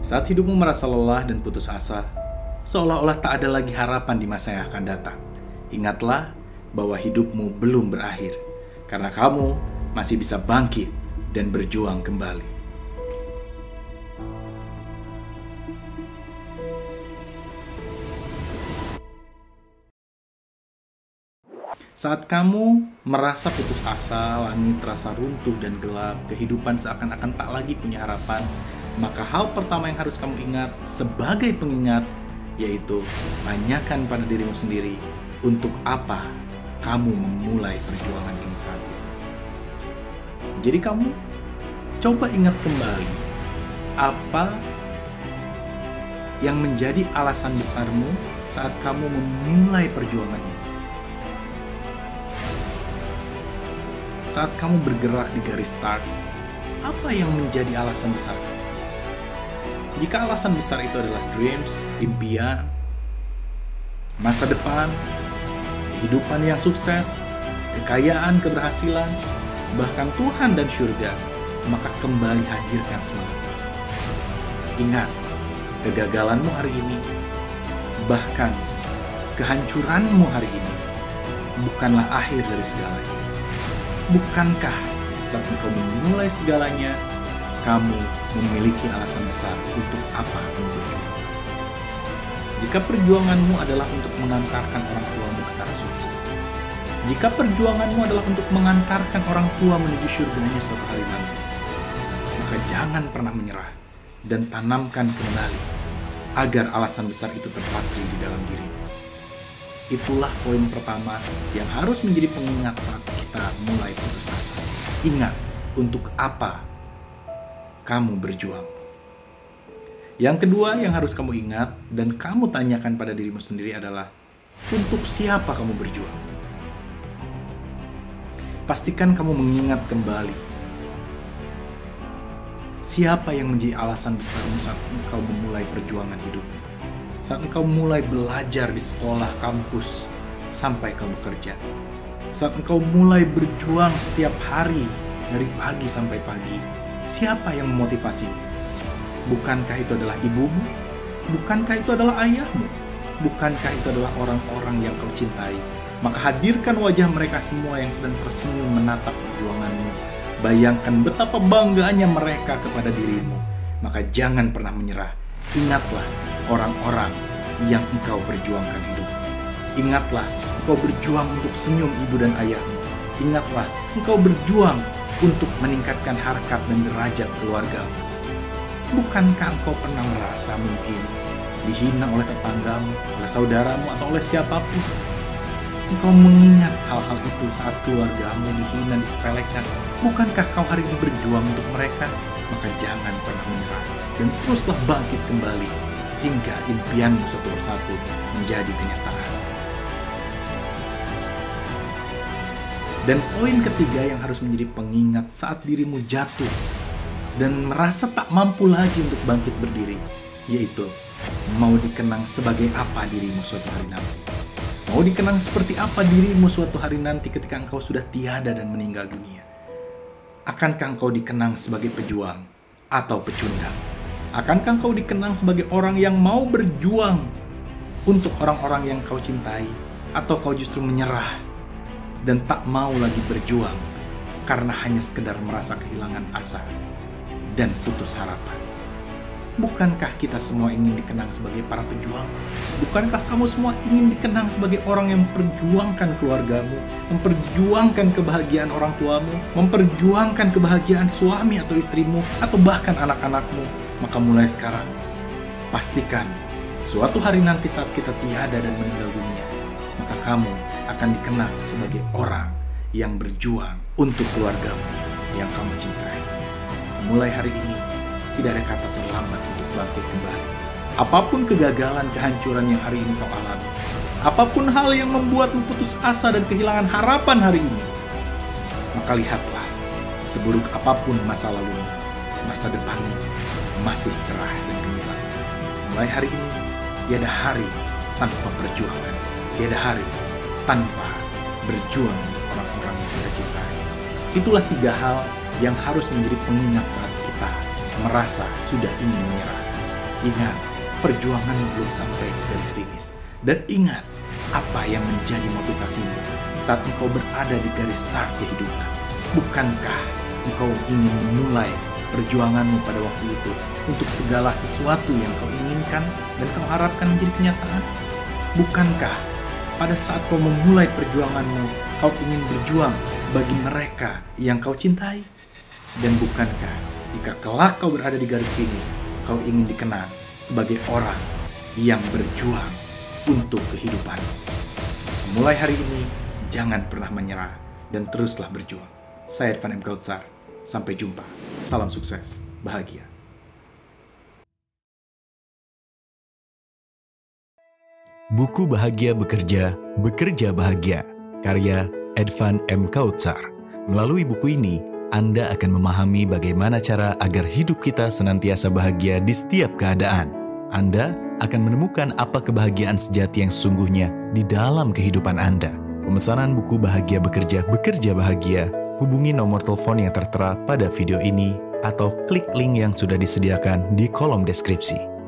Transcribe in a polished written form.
Saat hidupmu merasa lelah dan putus asa, seolah-olah tak ada lagi harapan di masa yang akan datang. Ingatlah bahwa hidupmu belum berakhir, karena kamu masih bisa bangkit dan berjuang kembali. Saat kamu merasa putus asa, langit terasa runtuh dan gelap, kehidupan seakan-akan tak lagi punya harapan, maka hal pertama yang harus kamu ingat sebagai pengingat, yaitu tanyakan pada dirimu sendiri, untuk apa kamu memulai perjuangan ini saat itu. Jadi kamu coba ingat kembali, apa yang menjadi alasan besarmu saat kamu memulai perjuangan ini. Saat kamu bergerak di garis start, apa yang menjadi alasan besar? Jika alasan besar itu adalah dreams, impian, masa depan, kehidupan yang sukses, kekayaan, keberhasilan, bahkan Tuhan dan surga, maka kembali hadirkan semangat. Ingat, kegagalanmu hari ini, bahkan kehancuranmu hari ini, bukanlah akhir dari segalanya. Bukankah saat engkau memulai segalanya, kamu memiliki alasan besar untuk apa kamu berjuang? Jika perjuanganmu adalah untuk mengantarkan orang tuamu ke tanah suci, jika perjuanganmu adalah untuk mengantarkan orang tua menuju surganya suatu hari nanti, maka jangan pernah menyerah dan tanamkan kembali agar alasan besar itu terpatri di dalam dirimu. Itulah poin pertama yang harus menjadi pengingat saat kita mulai putus asa. Ingat untuk apa kamu berjuang. Yang kedua yang harus kamu ingat dan kamu tanyakan pada dirimu sendiri adalah, untuk siapa kamu berjuang? Pastikan kamu mengingat kembali siapa yang menjadi alasan besarmu saat engkau memulai perjuangan hidupmu. Saat engkau mulai belajar di sekolah, kampus, sampai kau bekerja. Saat engkau mulai berjuang setiap hari, dari pagi sampai pagi, siapa yang memotivasi? Bukankah itu adalah ibumu? Bukankah itu adalah ayahmu? Bukankah itu adalah orang-orang yang kau cintai? Maka hadirkan wajah mereka semua yang sedang tersenyum menatap perjuanganmu. Bayangkan betapa bangganya mereka kepada dirimu. Maka jangan pernah menyerah. Ingatlah orang-orang yang engkau berjuangkan hidup. Ingatlah engkau berjuang untuk senyum ibu dan ayahmu. Ingatlah engkau berjuang untuk meningkatkan harkat dan derajat keluargamu. Bukankah engkau pernah merasa mungkin dihina oleh tetanggamu, oleh saudaramu, atau oleh siapapun? Engkau mengingat hal-hal itu saat keluargamu dihina, disepelekan. Bukankah kau hari ini berjuang untuk mereka? Maka jangan pernah menyerah dan teruslah bangkit kembali hingga impianmu satu persatu menjadi kenyataan. Dan poin ketiga yang harus menjadi pengingat saat dirimu jatuh dan merasa tak mampu lagi untuk bangkit berdiri, yaitu mau dikenang sebagai apa dirimu suatu hari nanti. Mau dikenang seperti apa dirimu suatu hari nanti ketika engkau sudah tiada dan meninggal dunia. Akankah engkau dikenang sebagai pejuang atau pecundang? Akankah engkau dikenang sebagai orang yang mau berjuang untuk orang-orang yang kau cintai? Atau kau justru menyerah dan tak mau lagi berjuang karena hanya sekedar merasa kehilangan asa dan putus harapan? Bukankah kita semua ingin dikenang sebagai para pejuang? Bukankah kamu semua ingin dikenang sebagai orang yang memperjuangkan keluargamu, memperjuangkan kebahagiaan orang tuamu, memperjuangkan kebahagiaan suami atau istrimu, atau bahkan anak-anakmu? Maka mulai sekarang, pastikan suatu hari nanti saat kita tiada dan meninggal dunia, maka kamu akan dikenang sebagai orang yang berjuang untuk keluargamu yang kamu cintai. Mulai hari ini, tidak ada kata terlambat untuk bangkit kembali. Apapun kegagalan, kehancuran yang hari ini kau alami, apapun hal yang membuatmu putus asa dan kehilangan harapan hari ini, maka lihatlah, seburuk apapun masa lalumu, masa depanmu masih cerah dan gemilang. Mulai hari ini, tiada hari tanpa perjuangan, tiada hari tanpa berjuang untuk orang-orang yang kita cintai. Itulah 3 hal yang harus menjadi pengingat saat kita merasa sudah ingin menyerah. Ingat, perjuanganmu belum sampai ke garis finish. Dan ingat, apa yang menjadi motivasimu saat engkau berada di garis start kehidupan. Bukankah engkau ingin memulai perjuanganmu pada waktu itu untuk segala sesuatu yang kau inginkan dan kau harapkan menjadi kenyataan? Bukankah pada saat kau memulai perjuanganmu, kau ingin berjuang bagi mereka yang kau cintai? Dan bukankah jika kelak kau berada di garis finish, kau ingin dikenang sebagai orang yang berjuang untuk kehidupan? Mulai hari ini, jangan pernah menyerah dan teruslah berjuang. Saya Irfan M. Kautsar. Sampai jumpa. Salam sukses. Bahagia. Buku Bahagia Bekerja, Bekerja Bahagia, karya Irfan M. Kautsar. Melalui buku ini, Anda akan memahami bagaimana cara agar hidup kita senantiasa bahagia di setiap keadaan. Anda akan menemukan apa kebahagiaan sejati yang sesungguhnya di dalam kehidupan Anda. Pemesanan buku Bahagia Bekerja, Bekerja Bahagia, hubungi nomor telepon yang tertera pada video ini atau klik link yang sudah disediakan di kolom deskripsi.